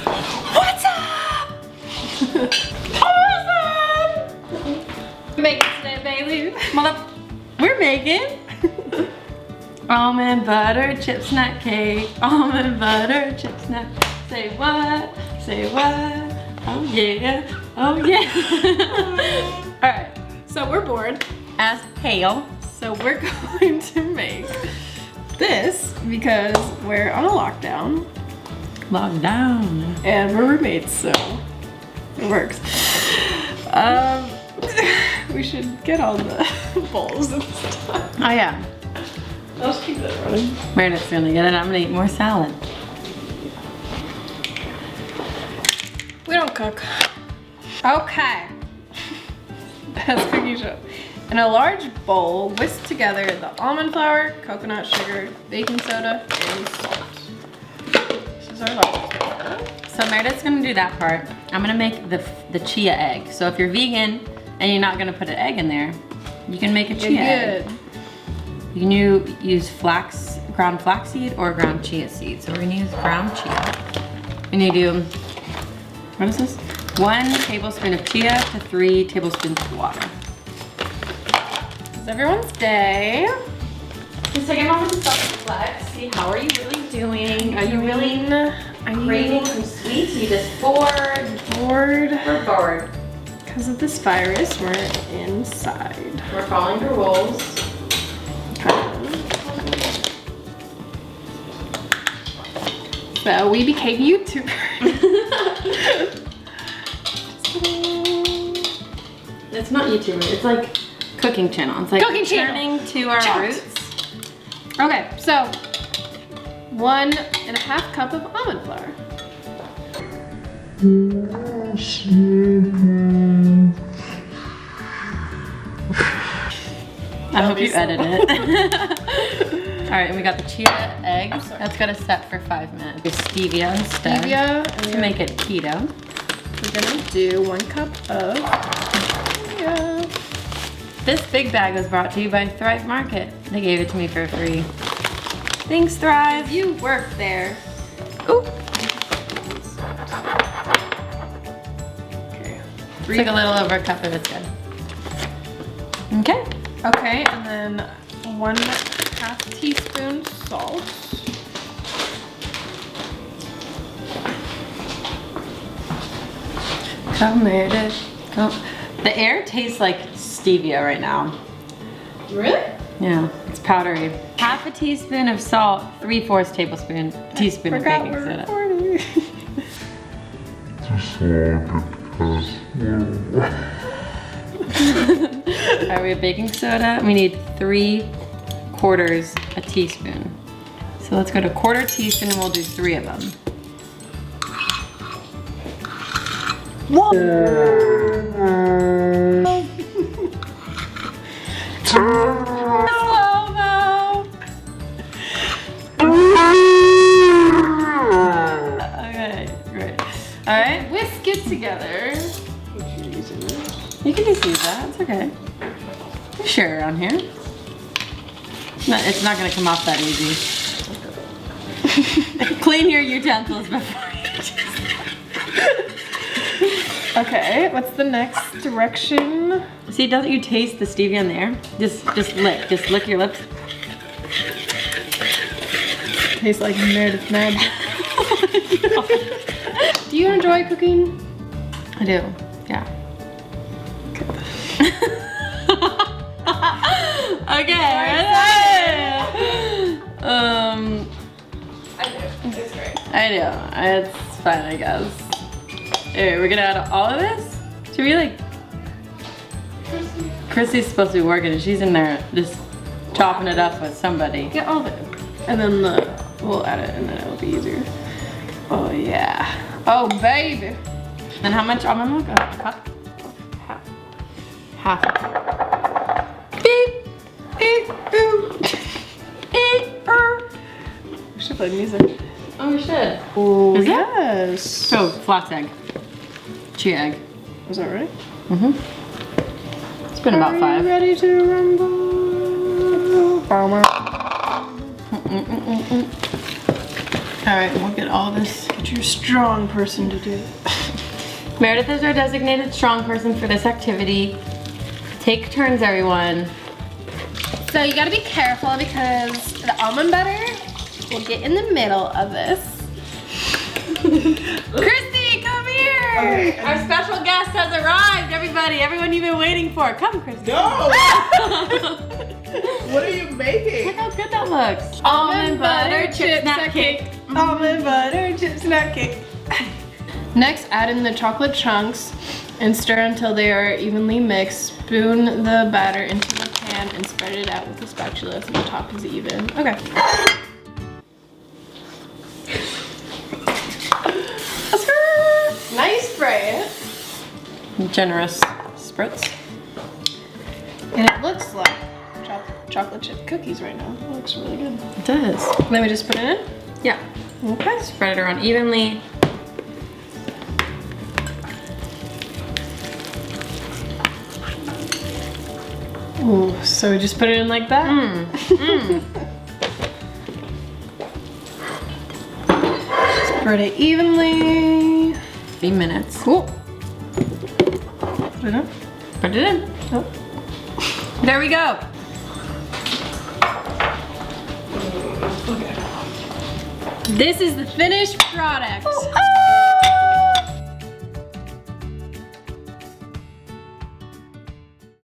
What's up? Awesome! Making today, Bailey. We're making almond butter chip snack cake. Almond butter chip snack. Say what? Say what? Oh yeah. Oh yeah. Alright, so we're bored as hell. So we're going to make this because we're on a lockdown. Lockdown. And we're roommates, so it works. We should get all the bowls and stuff. Oh yeah. I'll just keep that running. Meredith's gonna get it. I'm gonna eat more salad. We don't cook. Okay. That's cookie show. In a large bowl, whisk together the almond flour, coconut sugar, baking soda, and salt. This is our large bowl. So Meredith's gonna do that part. I'm gonna make the chia egg. So if you're vegan and you're not gonna put an egg in there, you can make a chia egg. You can use ground flaxseed or ground chia seed. So we're gonna use ground chia. And you do, what is this? 1 tablespoon of chia to 3 tablespoons of water. It's everyone's day. Just take a moment to self-reflect. See, how are you really doing? Are you really craving some sweets? Are you just bored? Bored. We're bored. Because of this virus, we're inside. We're following the rules. So we became YouTubers. It's not YouTuber, it's like cooking channel. It's like cooking channel. To our roots. Okay, so 1.5 cup of almond flour. I hope you edit it. All right, and we got the chia eggs. That's gotta set for 5 minutes. With stevia instead. Stevia. To make it keto. We're gonna do 1 cup of stevia. This big bag was brought to you by Thrive Market. They gave it to me for free. Thanks, Thrive. You work there. Ooh. Okay. Took a little over a cup, but it's good. Okay. Okay, and then 1/2 teaspoon salt. Come, Meredith. Come. The air tastes like stevia right now. Really? Yeah, it's powdery. 1/2 teaspoon of salt, 3/4 teaspoon of baking soda. Alright, we have baking soda. We need 3/4 a teaspoon. So let's go to 1/4 teaspoon and we'll do 3 of them. Whoa! Slow-mo! Okay, great. Alright, whisk it together. You can just use that, it's okay. You share around here. It's not gonna come off that easy. Clean your utensils before you just... Okay, what's the next direction? See, doesn't you taste the stevia in there? Just lick your lips. Tastes like Meredith Magic. Do you enjoy cooking? I do, yeah. Okay. I do. It's great. I do. It's fine, I guess. Alright, we're gonna add all of this. Should we like? Chrissy's supposed to be working, and she's in there just chopping it up with somebody. Get all of it, and then we'll add it, and then it'll be easier. Oh yeah. Oh baby. And how much almond milk? A cup. Half. Beep. Beep. Boop. We should play music. Oh, we should. Oh, yes. So, flax egg. Chia egg. Was that right? Mm-hmm. It's been about 5. Are you ready to rumble? All right, we'll get all this. Get your strong person to do it. Meredith is our designated strong person for this activity. Take turns, everyone. So you gotta be careful because the almond butter will get in the middle of this. Christy, come here! Okay. Our special guest has arrived, everybody. Everyone you've been waiting for. Come, Christy. No! What are you making? Look how good that looks. Almond butter chip snack cake. Almond butter chip snack cake. Next, add in the chocolate chunks and stir until they are evenly mixed. Spoon the batter into the pan and spread it out with a spatula so the top is even. Okay. Nice spray. Generous spritz. And it looks like chocolate chip cookies right now. It looks really good. It does. Then we just put it in? Yeah. Okay. Spread it around evenly. Ooh, so we just put it in like that? Spread it evenly. 3 minutes. Cool. Put it in? Put it in. Oh. There we go. This is the finished product.